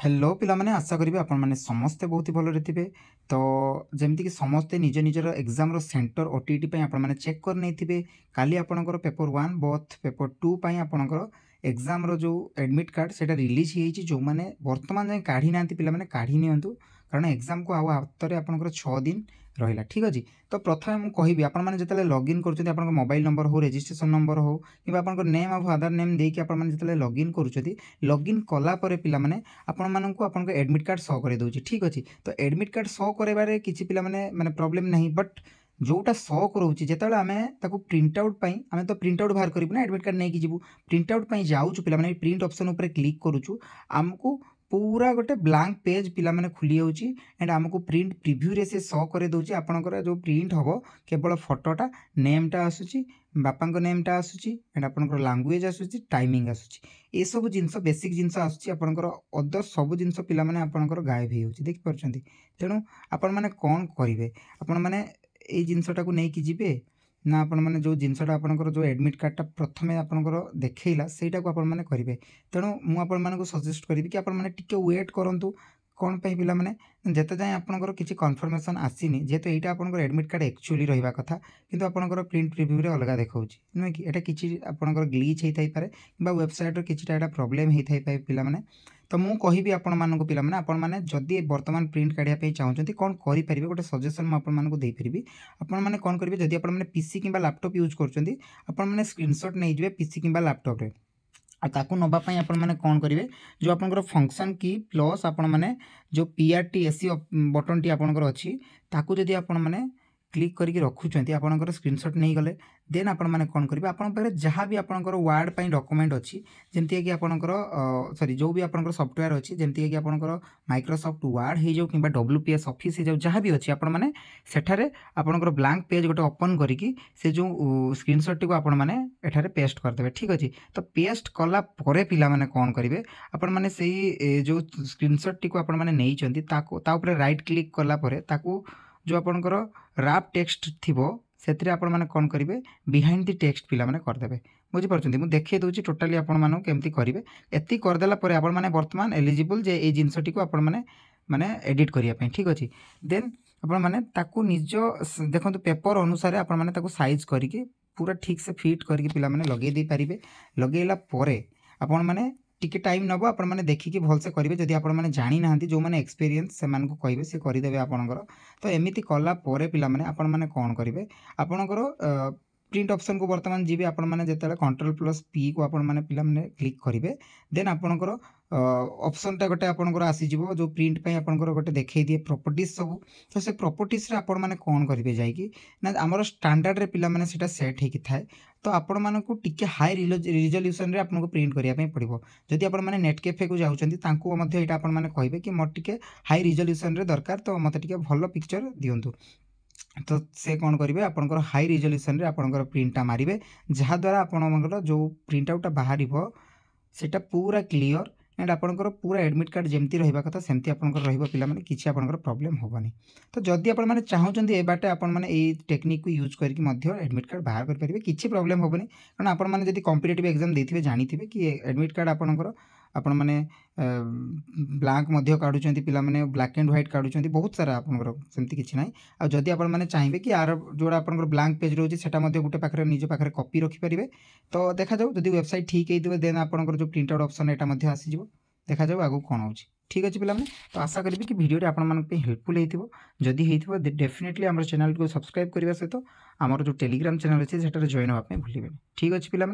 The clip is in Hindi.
हेलो पिला माने आशा करी आपण माने समस्ते बहुत ही भल थे। तो जमती कि समस्ते निज निजर एग्जाम सेंटर ओटीटी आपण माने चेक कर नहीं थे। काली आपणकर पेपर 1 बोथ पेपर 2 आपणकर एग्जाम रो जो एडमिट कार्ड से रिलीज हो जो मैंने वर्तमान जाए काढ़ी ना पे काढ़ी नियंतु कारण एग्जाम को हाथ में 6 दिन रहा ठीक अच्छे। तो प्रथम मुझे कहबी आपने लॉगिन कर मोबाइल नंबर हो रजिस्ट्रेशन नंबर हो कि आप नेम ऑफ आधार नेम देकी आपने लॉगिन कर लॉगिन कलापर पे आपण मानक आप एडमिट कार्ड शो कर दूसरी ठीक अच्छे। तो एडमिट कार्ड शो कर किसी पे माने प्रॉब्लम नहीं बट जोटा शो करोची जिते आम प्रिंट आउट आम तो प्रिंट आउट बाहर करूँ ना एडमिट कार्ड नहीं जीवु प्रिंट आउट जाऊँ पे प्रिंट ऑप्शन उपर क्लिक करूँ आमको पूरा गोटे ब्लांक पेज पिला माने खुली जाऊँगी एंड आमको प्रिंट प्रिव्यू रे से शो कर दूसरी आपंकर जो प्रिंट हम केवल फोटोटा नेमटा आसूची बापा नेमटा आसूची एंड आपंकर लांगुएज आसूची टाइमिंग आसूची ये सब जिनस बेसिक जिनस आसूची आपंकर अदर सब जिनस पिला माने आपंकर गायब हो जाऊँगी देखिपार। तेणु आपण मैंने कौन करेंगे आपण मैंने ये जिनसटा को लेकिन जीवे ना आपण मैंने जो जिनसटा आपंकर जो एडमिट कार्डटा प्रथम आपंकर देखला से आपने करेंगे। तेणु मुझे सजेस्ट करी कि आपने टिके वेट करूँ कौन पे पिला माने जेते जाए आपंकर किसी कन्फर्मेशन आसीनी जेहेतु यहाँ आपंकर एडमिट कार्ड एक्चुअली रहा कथा किंतु आपंकर प्रिंट प्रिव्यू रे अलग देखा नुहे कि एटा किसी आपंकर ग्लिच होता पारे कि वेबसाइट किसी प्रोब्लेम होता पाए पिला माने। तो मुझे कहबी आपण मानक पिला माने आपण माने जदि वर्तमान प्रिंट काढ़ा चाहते कौन करेंगे गोटे सजेसन मुझे देपरि आपण माने कौन करेंगे जदि आपण माने पीसी किंबा लैपटॉप यूज करछंती आपण माने स्क्रीनशॉट नहीं जिवे पीसी किंबा लैपटॉप रे ताकू नबाई आपण मैंने कौन करेंगे जो आपंकर फंक्शन की प्लस आपण मैंने जो पीआरटी एसी बटन टी आपंकर अच्छी ताकू जदि आपण मैंने क्लिक करके रखुंट आपंकर स्क्रीनशॉट नहीं गले देन आपण मैंने कौन करेंगे आप जहाँ भी आपंकर वार्ड पर डॉक्यूमेंट अच्छी जमती कि आपंकर सॉरी जो भी आपंकर सॉफ्टवेयर अच्छी जमती कि आपंकर माइक्रोसॉफ्ट वार्ड हो जाऊ कि डब्ल्यूपीएस ऑफिस हो जाऊ जहाँ भी अच्छी आपण मैंने सेठारे आपंकर ब्लैंक पेज गोटे ओपन करके से जो स्क्रीनशॉट टी को आपण मैंने एठारे पेस्ट करदे ठीक अच्छे। तो पेस्ट कला परे पिला माने कौन करेंगे आपण मैंने से जो स्क्रीनशॉट टी को आपण मैंने नहीं चंती ता ऊपर राइट क्लिक कला परे ताकू जो आपंकर रैप टेक्स्ट थिबो सेतिरे आपण माने कौन करेंगे बिहाइंड द टेक्स्ट पिला माने करदेबे बुझीपार। मुझे देखिए दूसरी टोटाली आपण मानू केमती करेंगे एति करदेला परे आपण माने वर्तमान एलिजिबल जे ए जिनसटी को आपण माने माने एडिट करिया पे ठीक अच्छे। देन आपण माने ताकू निज देखो पेपर अनुसार आपण माने ताकू साइज करके पूरा ठीक से फिट करके पिला माने लगे दे पारिबे लगेला परे आपण माने टिके टाइम नब आपण माने देखिकी भलसे करेंगे जदि आपण माने जानी नाहंती जो माने एक्सपीरियंस से मानको कहबे से करदेबे आपणकर। तो एमिति कला परे पिला माने आपण माने कौन करेंगे आपणकर प्रिंट ऑप्शन को वर्तमान जी आपण मैंने जिते कंट्रोल प्लस पी को आपण मैंने पिला माने क्लिक करेंगे देन आपणकर ऑप्शनटा गोटे आपणकर आसीज जो प्रिंट पे आपणकर गोटे देखई दिए प्रॉपर्टीज सब। तो से प्रॉपर्टीज रे आपण माने कौन करेंगे जाइकी ना आमर स्टैंडर्ड रे पिला माने सेटा सेट होकी थाए। तो आपण मानकु टिके हाई रिजोल्यूशन रे आपनको प्रिंट करिया पे पड़िबो जदि आपण माने नेट कैफे को जाउचंती तांको मध्ये एटा आपण माने कहबे कि मोर टिके हाई रिजोल्यूशन रे दरकार तो मते टिके भलो पिक्चर दियंतु। तो से कौन करेंगे आपंकर हाई रिजोल्यूशन रे आपंकर प्रिंटा मारिबे जहाँद्वारा आपंकर जो प्रिंट आउटा बाहर सेटा पूरा क्लियर एंड आपंकर पूरा एडमिट कार्ड जमती रहा कथा सेमती आपंकर रहिबो पिला माने किछि आपंकर प्रॉब्लम होबनी। तो जदि आपण माने चाहउचंती ए बाटे आपण माने ए टेक्निक को यूज करके मध्य एडमिट कार्ड बाहर कर परिबे किछि प्रॉब्लम होबनी कारण आपण माने जदि कॉम्पिटिटिव एग्जाम देथिबे जानिथिबे कि एडमिट कार्ड आपंकर आपण माने ब्लैंक मध्य काढुचंती पिला माने ब्लैक एंड व्हाइट काढुचंती बहुत सारा आपंकर सेमती किछि नाही। आ जदि आपण माने चाहिबे कि यार जोड़ा आपंकर ब्लैंक पेज रोची सेटा मध्य गुटे पाखरे निज पाखरे कॉपी रखि परिबे तो देखा जाऊ जदि वेबसाइट ठीक हेइदिबे देन आपंकर जो प्रिंट आउट ऑप्शन एटा मध्य आसी जिवो देखा जाऊ आगु कोन होची ठीक अच्छे पिला। तो आशा करी कि वीडियो आपण मानक हेल्पफुल होइथिबो जदि हेइथिबो डेफिनेटली हमर चैनल को सब्सक्राइब करबा सहित हमर जो टेलीग्राम चैनल अछि सेटा जॉइन होबा पे भूलिबे ठीक अच्छे पिला।